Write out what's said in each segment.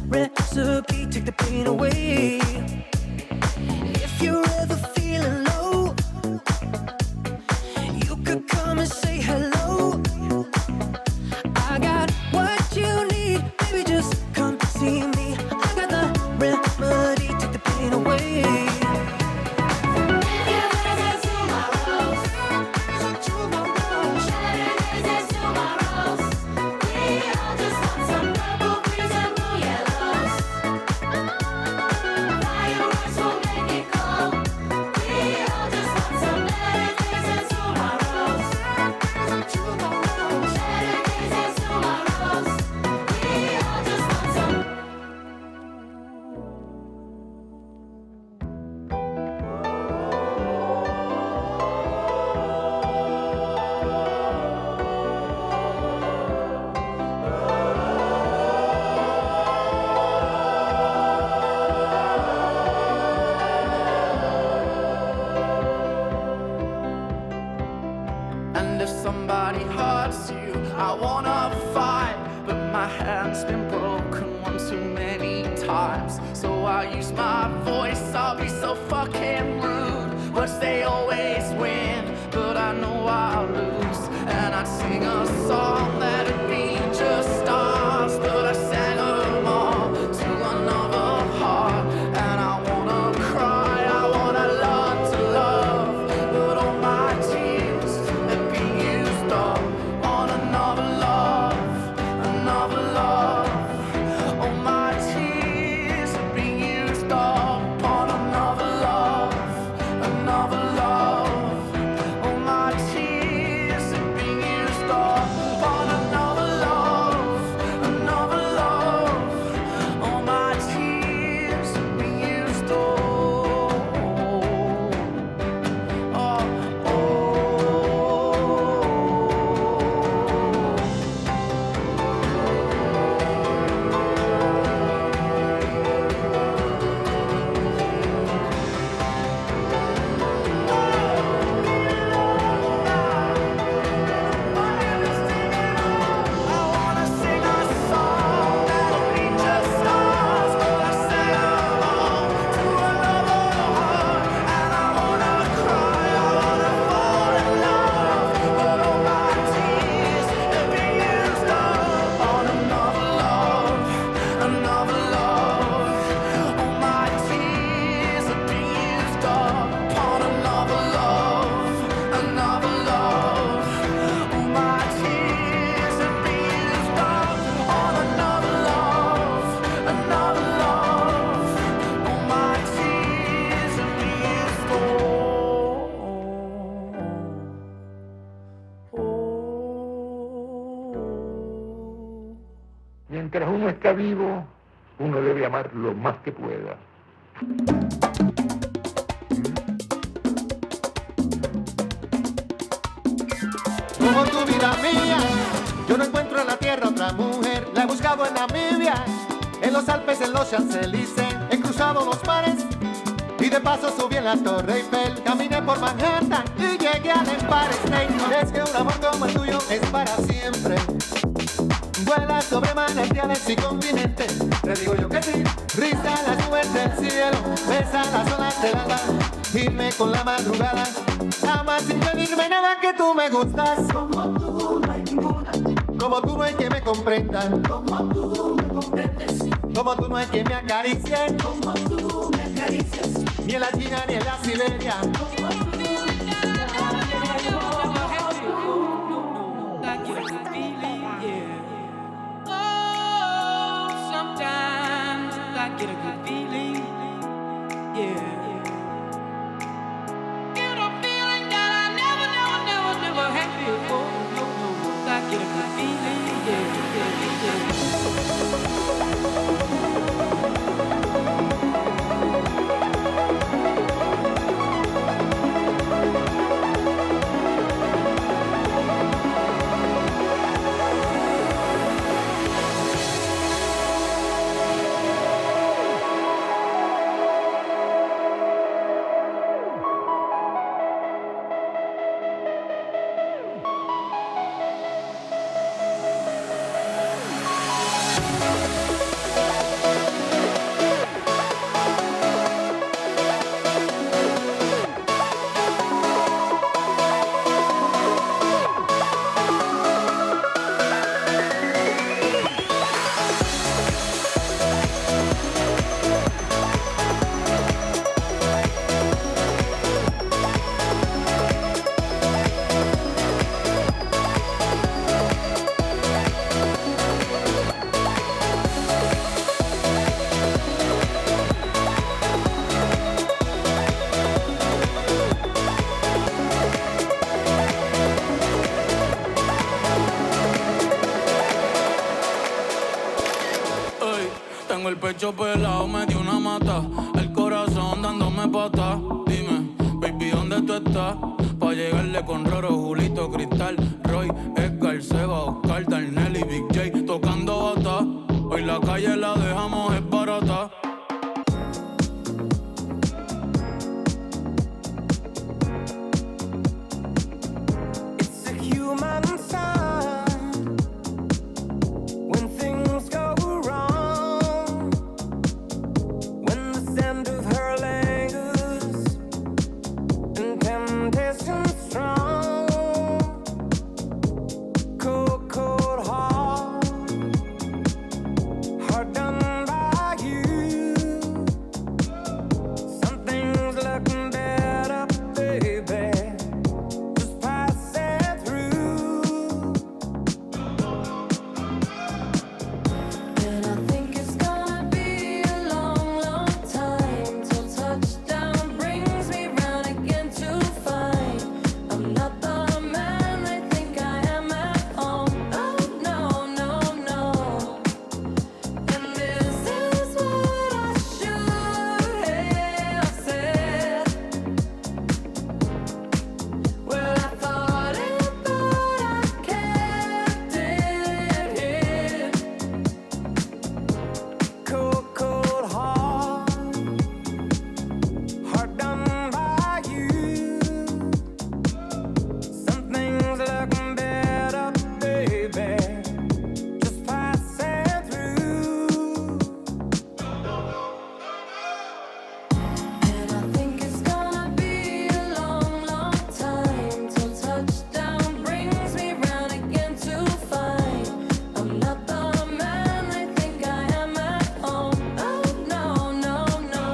recipe, take the pain away. If you're ever feeling low, you could come and say hello. I got what you need, baby, just come see me. I got the remedy, take the pain away. Somebody hurts you, I wanna fight, but my hand's been broken one too many times. So I use my voice, I'll be so fucking rude. Words they always win, but I know I'll lose. And I'd sing a song that'd be just stars, but I sang them all to another heart. And I wanna cry, I wanna learn to love, but all my tears have been used up on another love, another love. All my tears have been used up on another love, another love. All my tears have been used up on another love, another love. All my tears have been used up. Mientras uno está vivo, uno debe amar lo más que pueda. Como tu vida mía, yo no encuentro en la tierra otra mujer. La he buscado en Namibia, en los Alpes, en los Champs-Élysées. He cruzado los mares y de paso subí en la Torre Eiffel. Caminé por Manhattan y llegué al Empire State. Es que un amor como el tuyo es para siempre. Vuela sobre manantiales y continentes. Te digo yo que sí. Risa las nubes del cielo, besa las olas del alba, dime con la madrugada. Amas sin pedirme nada, que tú me gustas. Como tú no hay ninguna. Como tú no hay quien me comprenda. Como tú me comprendes. Como tú no hay quien me acaricie. Como tú me acaricias. Ni en la China ni en la Siberia. Como tú. Get a good feeling, yeah. Get a feeling that I never had before. I get a good feeling, yeah. Tengo el pecho pelado, me dio una mata, el corazón dándome pata. Dime, baby, ¿dónde tú estás? Pa' llegarle con Roro, Julito, Cristal, Roy, Edgar, Seba, Oscar, Darnell y Big J tocando bata. Hoy la calle la dejamos es barata. It's a human sign when things go wrong, when the scent of her lingers and temptation strong. Cold, cold heart, heart done by you. Something's looking better, baby. Just pass it through. And I think it's gonna be a long, long time till touchdown brings me round again to find I'm not the man they think I am at home. Oh no, no, no. And this is what I should have said. Well, I thought it, but I kept it hid. Cold, cold heart, heart done by you. Something's looking better, baby. Just pass it through. And I think it's gonna be a long, long time till touchdown brings me round again to find I'm not the man they think I am at home. Oh no, no, no.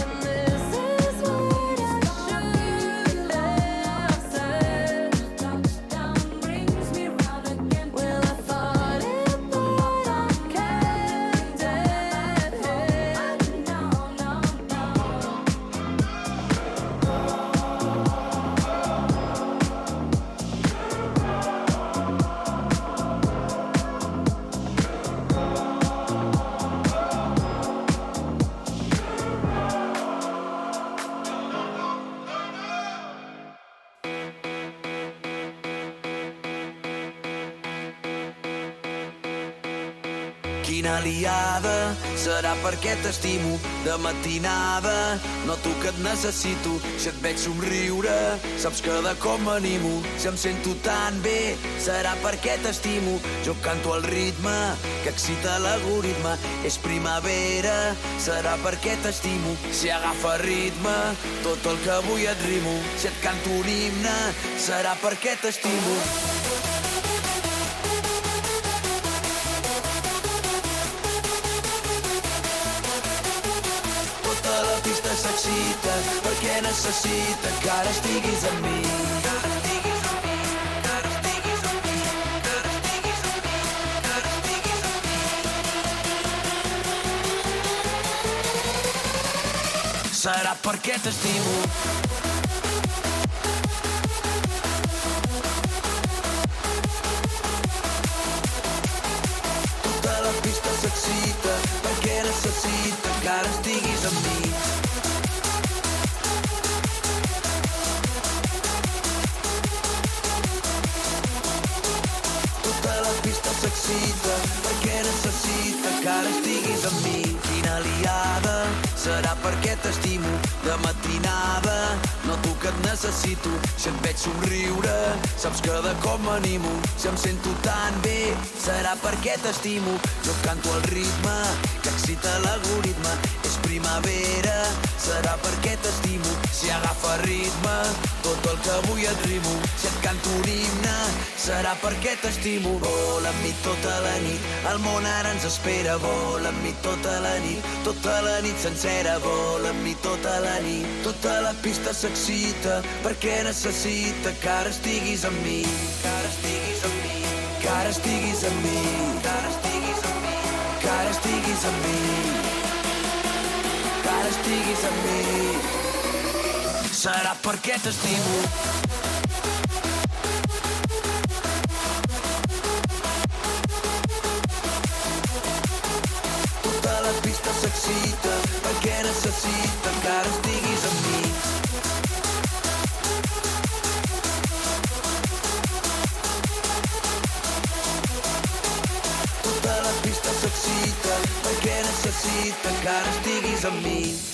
And this is what I should have said. Touchdown brings me round again. Well, I thought it, but I kept it hid. No, no, no. Quina liada, serà perquè t'estimo de matinada. Noto que et necessito, si et veig somriure, saps que de com m'animo. Si em sento tan bé, serà perquè t'estimo. Jo canto al ritme que excita l'algoritme. És primavera, serà perquè t'estimo. Si agafa ritme, tot el que vull et rimo. Si et canto un himne, serà perquè t'estimo. Tota la pista s'excita perquè necessita que ara estiguis amb mi. Que ara estiguis amb mi, que ara estiguis amb mi, que ara estiguis amb mi, que ara estiguis amb mi. Serà perquè t'estimo. Tota la pista s'excita perquè necessita que ara estiguis amb mi. Tota la pista s'excita perquè necessita que ara estiguis amb mi. Quina liada, serà perquè t'estimo de matinada. Noto que et necessito, si et veig somriure, saps que de com m'animo. Si em sento tan bé, serà perquè t'estimo. Jo canto al ritme que excita l'algoritme. És primavera, serà perquè t'estimo. Si agafa ritme, tot el que vull et rimo. Si et canto un himne, serà perquè t'estimo. Vola amb mi tota la nit, el món ara ens espera. Vola amb mi tota la nit sencera. Vola amb mi tota la nit. Tota la pista s'excita perquè necessita que ara estiguis amb mi. Que ara estiguis amb mi, que ara estiguis amb mi, que ara estiguis amb mi, que ara estiguis amb mi, que ara estiguis amb mi. Serà perquè t'estimo. necessita que ara estiguis amb mi.